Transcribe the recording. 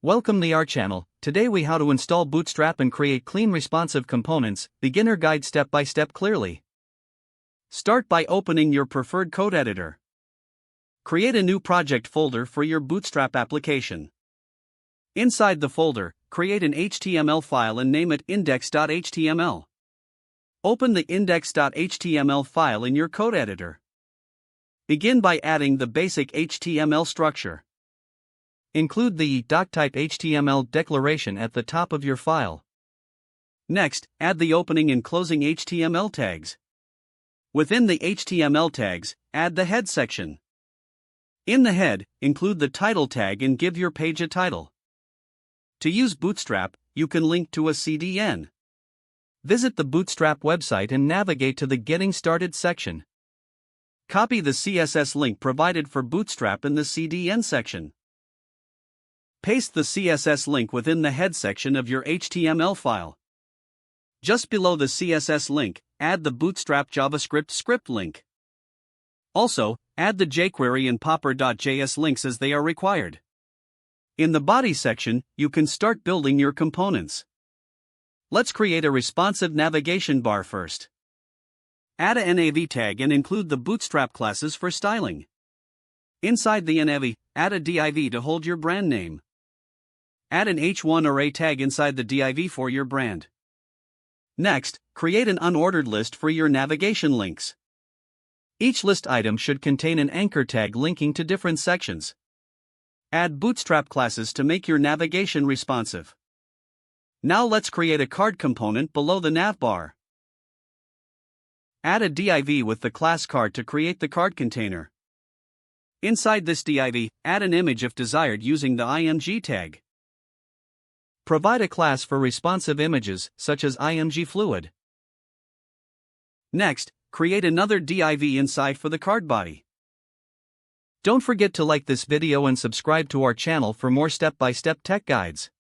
Welcome to our channel. Today we how to install Bootstrap and create clean responsive components, beginner guide step by step clearly. Start by opening your preferred code editor. Create a new project folder for your Bootstrap application. Inside the folder, create an HTML file and name it index.html. Open the index.html file in your code editor. Begin by adding the basic HTML structure. Include the doctype HTML declaration at the top of your file. Next, add the opening and closing HTML tags. Within the HTML tags, add the head section. In the head, include the title tag and give your page a title. To use Bootstrap, you can link to a CDN. Visit the Bootstrap website and navigate to the Getting Started section. Copy the CSS link provided for Bootstrap in the CDN section. Paste the CSS link within the head section of your HTML file. Just below the CSS link, add the Bootstrap JavaScript script link. Also, add the jQuery and popper.js links as they are required. In the body section, you can start building your components. Let's create a responsive navigation bar first. Add a nav tag and include the Bootstrap classes for styling. Inside the nav, add a div to hold your brand name. Add an h1 array tag inside the div for your brand. Next, create an unordered list for your navigation links. Each list item should contain an anchor tag linking to different sections. Add Bootstrap classes to make your navigation responsive. Now let's create a card component below the navbar. Add a div with the class card to create the card container. Inside this div, add an image if desired using the img tag. Provide a class for responsive images, such as img fluid. Next, create another div inside for the card body. Don't forget to like this video and subscribe to our channel for more step-by-step tech guides.